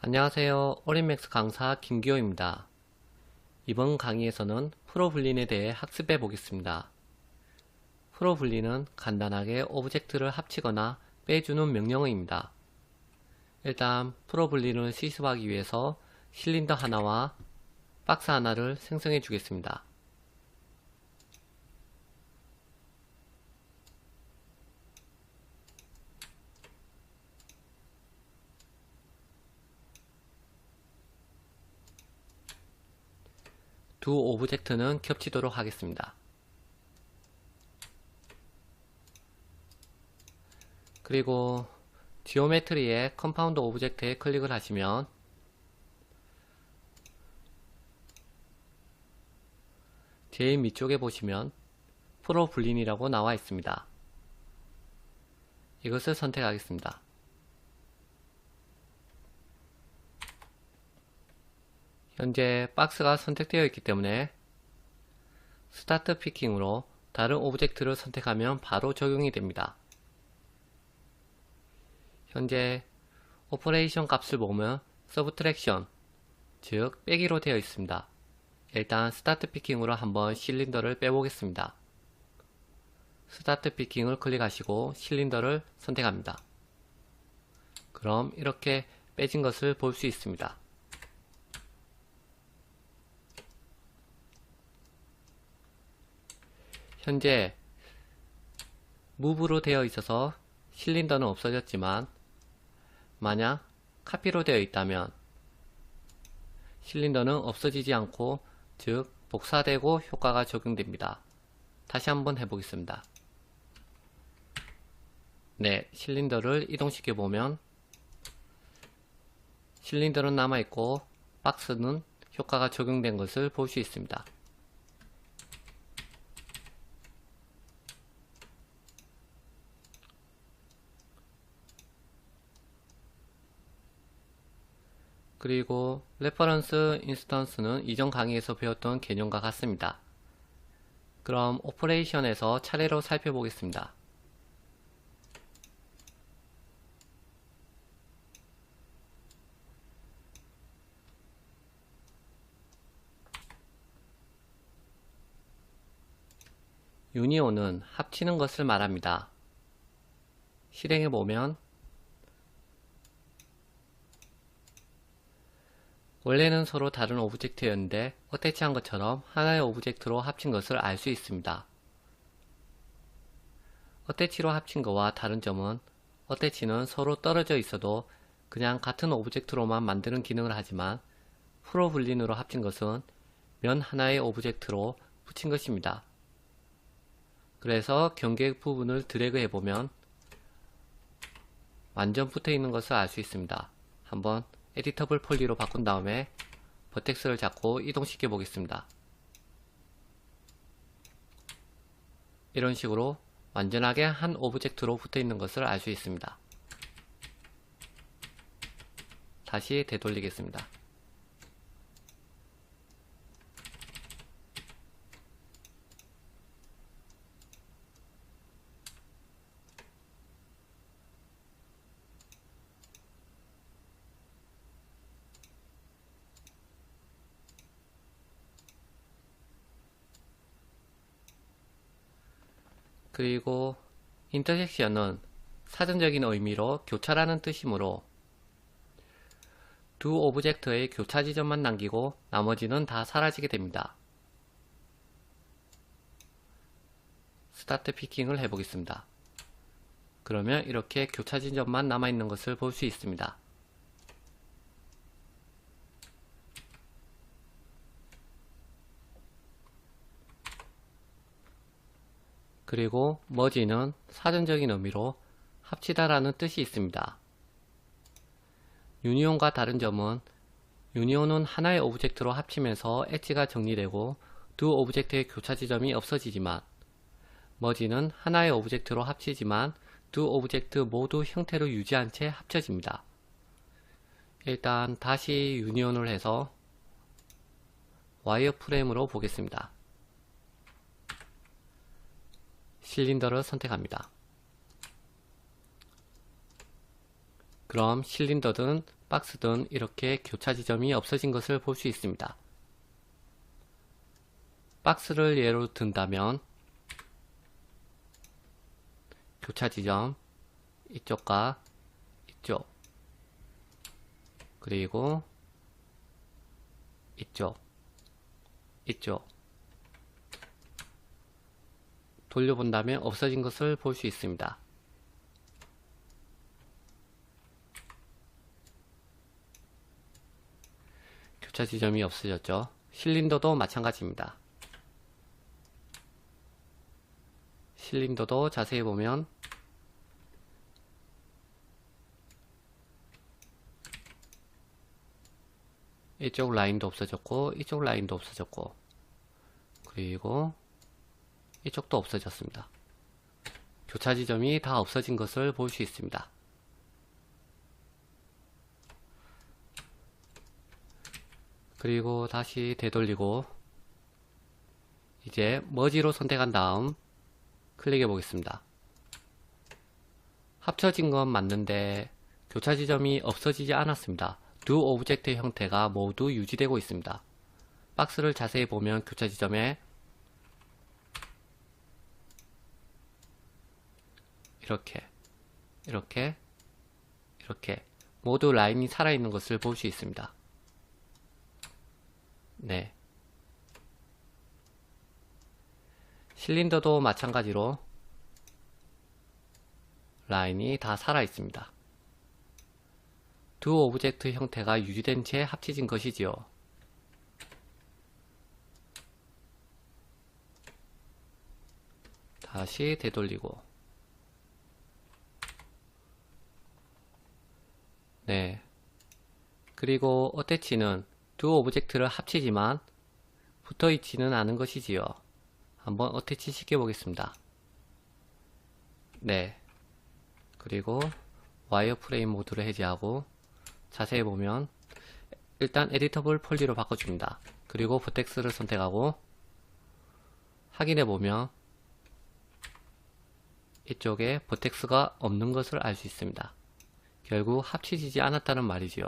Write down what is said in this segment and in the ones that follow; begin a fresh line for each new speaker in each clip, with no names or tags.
안녕하세요. 오린맥스 강사 김기호입니다. 이번 강의에서는 프로블린에 대해 학습해 보겠습니다. 프로블린은 간단하게 오브젝트를 합치거나 빼주는 명령어입니다. 일단 프로블린을 시습하기 위해서 실린더 하나와 박스 하나를 생성해 주겠습니다. 두 오브젝트는 겹치도록 하겠습니다. 그리고 지오메트리의 컴파운드 오브젝트에 클릭을 하시면 제일 밑쪽에 보시면 프로블린이라고 나와 있습니다. 이것을 선택하겠습니다. 현재 박스가 선택되어 있기 때문에 스타트 피킹으로 다른 오브젝트를 선택하면 바로 적용이 됩니다. 현재 오퍼레이션 값을 보면 서브트랙션, 즉 빼기로 되어 있습니다. 일단 스타트 피킹으로 한번 실린더를 빼보겠습니다. 스타트 피킹을 클릭하시고 실린더를 선택합니다. 그럼 이렇게 빼진 것을 볼 수 있습니다. 현재 무브로 되어 있어서 실린더는 없어졌지만 만약 카피로 되어 있다면 실린더는 없어지지 않고 즉 복사되고 효과가 적용됩니다. 다시 한번 해보겠습니다. 네, 실린더를 이동시켜 보면 실린더는 남아있고 박스는 효과가 적용된 것을 볼 수 있습니다. 그리고 레퍼런스 인스턴스는 이전 강의에서 배웠던 개념과 같습니다. 그럼 오퍼레이션에서 차례로 살펴보겠습니다. 유니온은 합치는 것을 말합니다. 실행해보면 원래는 서로 다른 오브젝트였는데 어태치한 것처럼 하나의 오브젝트로 합친 것을 알 수 있습니다. 어태치로 합친 것과 다른 점은 어태치는 서로 떨어져 있어도 그냥 같은 오브젝트로만 만드는 기능을 하지만 프로블린으로 합친 것은 면 하나의 오브젝트로 붙인 것입니다. 그래서 경계 부분을 드래그 해보면 완전 붙어 있는 것을 알 수 있습니다. 한번 에디터블 폴리로 바꾼 다음에 버텍스를 잡고 이동시켜 보겠습니다. 이런 식으로 완전하게 한 오브젝트로 붙어 있는 것을 알 수 있습니다. 다시 되돌리겠습니다. 그리고 인터섹션은 사전적인 의미로 교차라는 뜻이므로 두 오브젝트의 교차 지점만 남기고 나머지는 다 사라지게 됩니다. 스타트 피킹을 해보겠습니다. 그러면 이렇게 교차 지점만 남아있는 것을 볼 수 있습니다. 그리고 머지는 사전적인 의미로 합치다라는 뜻이 있습니다. 유니온과 다른 점은 유니온은 하나의 오브젝트로 합치면서 엣지가 정리되고 두 오브젝트의 교차 지점이 없어지지만 머지는 하나의 오브젝트로 합치지만 두 오브젝트 모두 형태를 유지한 채 합쳐집니다. 일단 다시 유니온을 해서 와이어프레임으로 보겠습니다. 실린더를 선택합니다. 그럼 실린더든 박스든 이렇게 교차 지점이 없어진 것을 볼 수 있습니다. 박스를 예로 든다면 교차 지점 이쪽과 이쪽, 그리고 이쪽, 이쪽 돌려본다면 없어진 것을 볼 수 있습니다. 교차 지점이 없어졌죠. 실린더도 마찬가지입니다. 실린더도 자세히 보면 이쪽 라인도 없어졌고 이쪽 라인도 없어졌고 그리고 이쪽도 없어졌습니다. 교차 지점이 다 없어진 것을 볼 수 있습니다. 그리고 다시 되돌리고 이제 머지로 선택한 다음 클릭해 보겠습니다. 합쳐진 건 맞는데 교차 지점이 없어지지 않았습니다. 두 오브젝트의 형태가 모두 유지되고 있습니다. 박스를 자세히 보면 교차 지점에 이렇게 모두 라인이 살아있는 것을 볼 수 있습니다. 네. 실린더도 마찬가지로 라인이 다 살아있습니다. 두 오브젝트 형태가 유지된 채 합쳐진 것이지요. 다시 되돌리고 네. 그리고 어태치는 두 오브젝트를 합치지만 붙어있지는 않은 것이지요. 한번 어태치 시켜 보겠습니다. 네. 그리고 와이어프레임 모드를 해제하고 자세히 보면 일단 에디터블 폴리로 바꿔줍니다. 그리고 버텍스를 선택하고 확인해 보면 이쪽에 버텍스가 없는 것을 알 수 있습니다. 결국 합치지 않았다는 말이지요.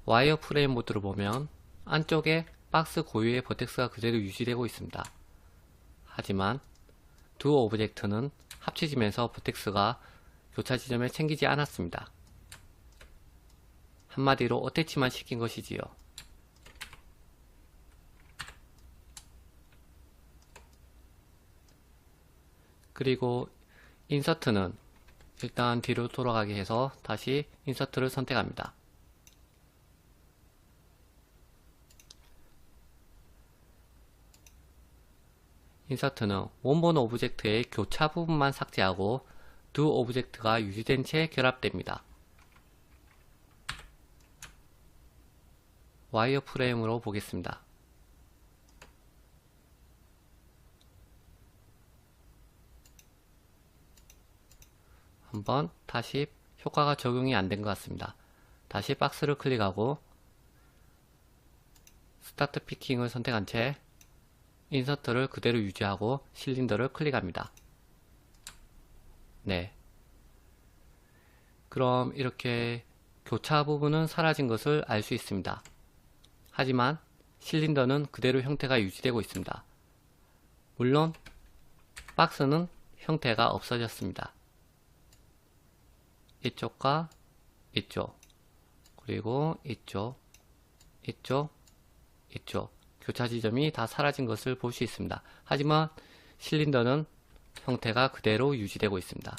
와이어프레임 모드를 보면 안쪽에 박스 고유의 버텍스가 그대로 유지되고 있습니다. 하지만 두 오브젝트는 합치지면서 버텍스가 교차 지점에 챙기지 않았습니다. 한마디로 어태치만 시킨 것이지요. 그리고 인서트는 일단 뒤로 돌아가게 해서 다시 인서트를 선택합니다. 인서트는 원본 오브젝트의 교차 부분만 삭제하고 두 오브젝트가 유지된 채 결합됩니다. 와이어프레임으로 보겠습니다. 한번 다시 효과가 적용이 안 된 것 같습니다. 다시 박스를 클릭하고 스타트 피킹을 선택한 채 인서트를 그대로 유지하고 실린더를 클릭합니다. 네. 그럼 이렇게 교차 부분은 사라진 것을 알 수 있습니다. 하지만 실린더는 그대로 형태가 유지되고 있습니다. 물론 박스는 형태가 없어졌습니다. 이쪽과 이쪽, 그리고 이쪽, 이쪽, 이쪽 교차 지점이 다 사라진 것을 볼 수 있습니다. 하지만 실린더는 형태가 그대로 유지되고 있습니다.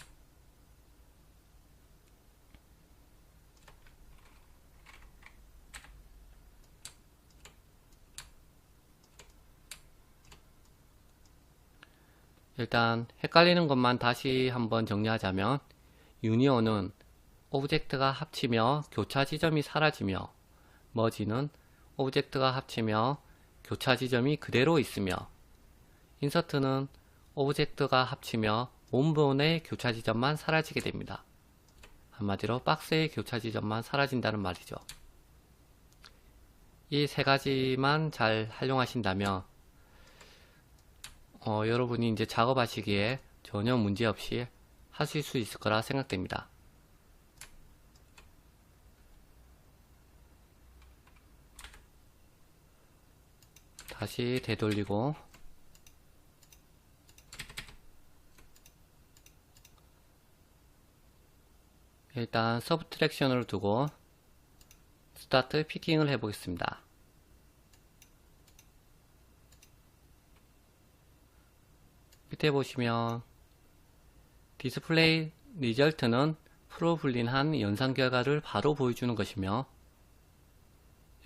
일단 헷갈리는 것만 다시 한번 정리하자면 유니온은 오브젝트가 합치며 교차 지점이 사라지며 머지는 오브젝트가 합치며 교차 지점이 그대로 있으며 인서트는 오브젝트가 합치며 원본의 교차 지점만 사라지게 됩니다. 한마디로 박스의 교차 지점만 사라진다는 말이죠. 이 세 가지만 잘 활용하신다면 여러분이 이제 작업하시기에 전혀 문제없이 하실 수 있을 거라 생각됩니다. 다시 되돌리고 일단 서브트랙션을 두고 스타트 피킹을 해 보겠습니다. 밑에 보시면 디스플레이 리절트는 프로블린한 연산 결과를 바로 보여주는 것이며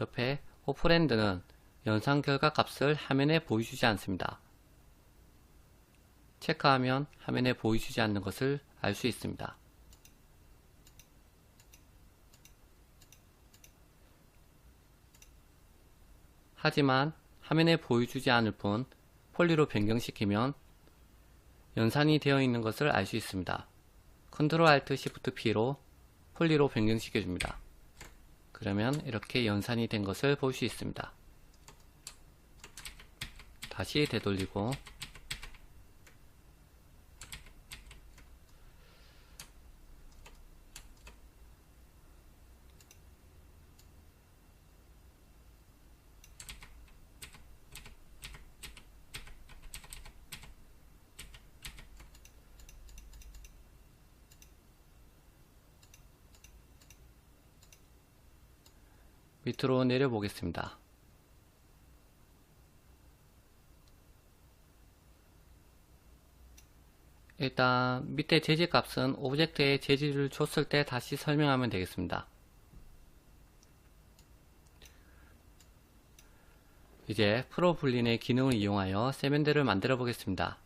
옆에 오퍼랜드는 연산 결과 값을 화면에 보여주지 않습니다. 체크하면 화면에 보여주지 않는 것을 알 수 있습니다. 하지만 화면에 보여주지 않을 뿐 폴리로 변경시키면 연산이 되어 있는 것을 알 수 있습니다. 컨트롤 알트 시프트 P로 폴리로 변경시켜 줍니다. 그러면 이렇게 연산이 된 것을 볼 수 있습니다. 다시 되돌리고 밑으로 내려 보겠습니다. 일단 밑에 재질 값은 오브젝트에 재질을 줬을 때 다시 설명하면 되겠습니다. 이제 프로블린의 기능을 이용하여 세면대를 만들어 보겠습니다.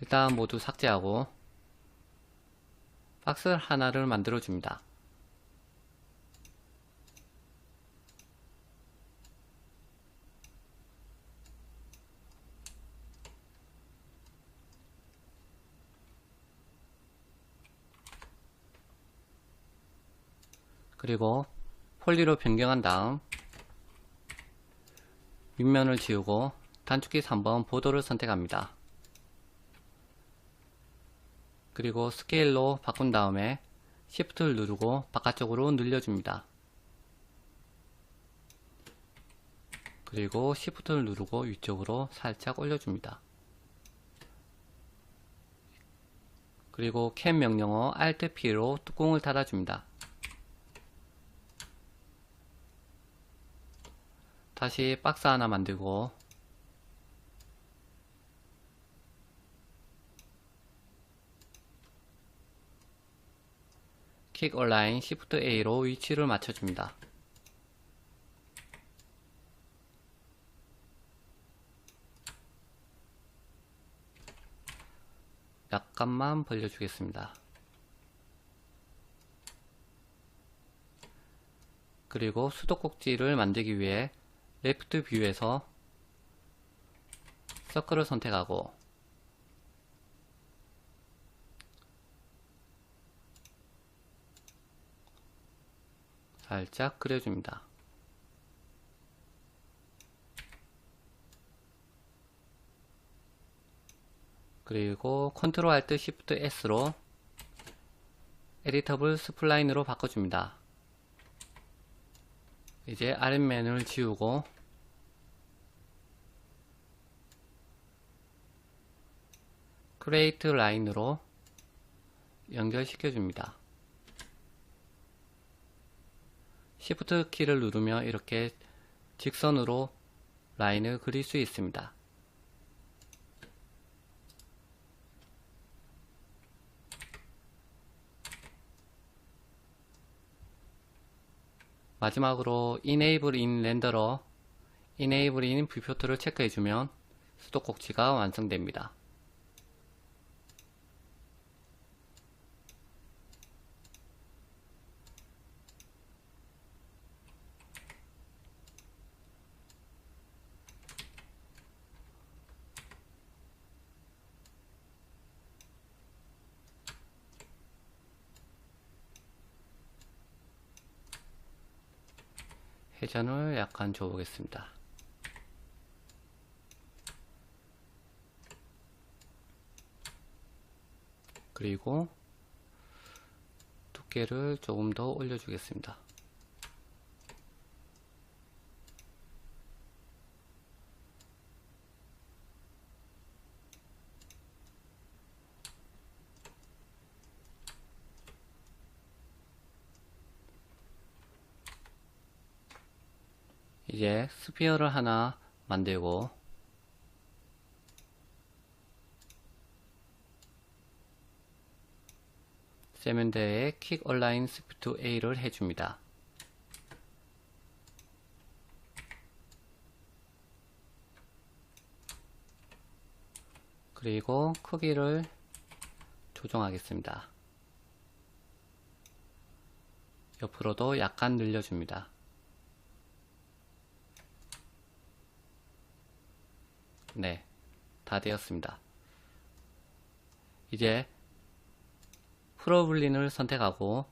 일단 모두 삭제하고 박스 하나를 만들어 줍니다. 그리고 폴리로 변경한 다음 윗면을 지우고 단축키 3번 보도를 선택합니다. 그리고 스케일로 바꾼 다음에 Shift를 누르고 바깥쪽으로 늘려줍니다. 그리고 Shift를 누르고 위쪽으로 살짝 올려줍니다. 그리고 캡 명령어 Alt P로 뚜껑을 닫아줍니다. 다시 박스 하나 만들고 킥 얼라인 Shift A로 위치를 맞춰줍니다. 약간만 벌려주겠습니다. 그리고 수도꼭지를 만들기 위해 레프트 뷰에서 서클을 선택하고 살짝 그려줍니다. 그리고 컨트롤 알트 시프트 S로 에디터블 스플라인으로 바꿔줍니다. 이제 아랫면을 지우고 크리에이트 라인으로 연결시켜 줍니다. Shift 키를 누르며 이렇게 직선으로 라인을 그릴 수 있습니다. 마지막으로 Enable in Renderer, Enable in 뷰포트를 체크해주면 수도꼭지가 완성됩니다. 회전을 약간 줘보겠습니다. 그리고 두께를 조금 더 올려주겠습니다. 이제 스피어를 하나 만들고 세면대에 킥 얼라인 스피트 A를 해줍니다. 그리고 크기를 조정하겠습니다. 옆으로도 약간 늘려줍니다. 네, 다 되었습니다. 이제 프로블린을 선택하고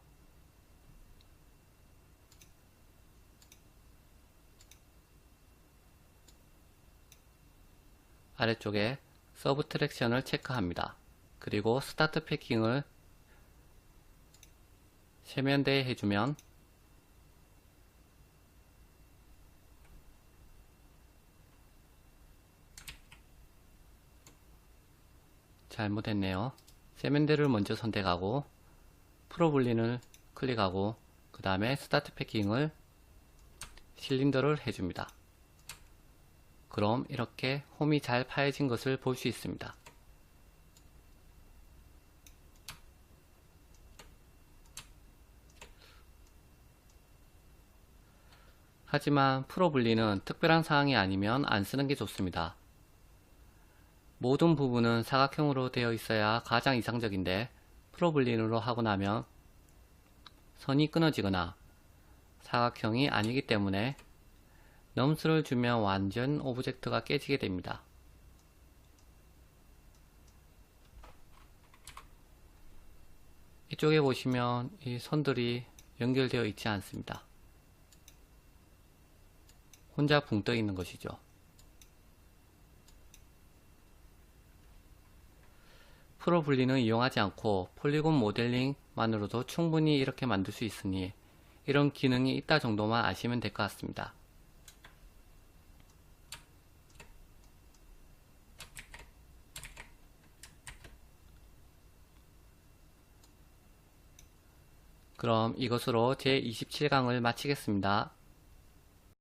아래쪽에 서브트랙션을 체크합니다. 그리고 스타트 패킹을 세면대에 해주면 잘못했네요. 세면대를 먼저 선택하고 프로블린을 클릭하고 그 다음에 스타트 패킹을 실린더를 해줍니다. 그럼 이렇게 홈이 잘 파여진 것을 볼 수 있습니다. 하지만 프로블린은 특별한 사항이 아니면 안 쓰는 게 좋습니다. 모든 부분은 사각형으로 되어 있어야 가장 이상적인데 프로블린으로 하고 나면 선이 끊어지거나 사각형이 아니기 때문에 넘스를 주면 완전 오브젝트가 깨지게 됩니다. 이쪽에 보시면 이 선들이 연결되어 있지 않습니다. 혼자 붕 떠 있는 것이죠. 프로블린은 이용하지 않고 폴리곤 모델링만으로도 충분히 이렇게 만들 수 있으니 이런 기능이 있다 정도만 아시면 될 것 같습니다. 그럼 이것으로 제27강을 마치겠습니다.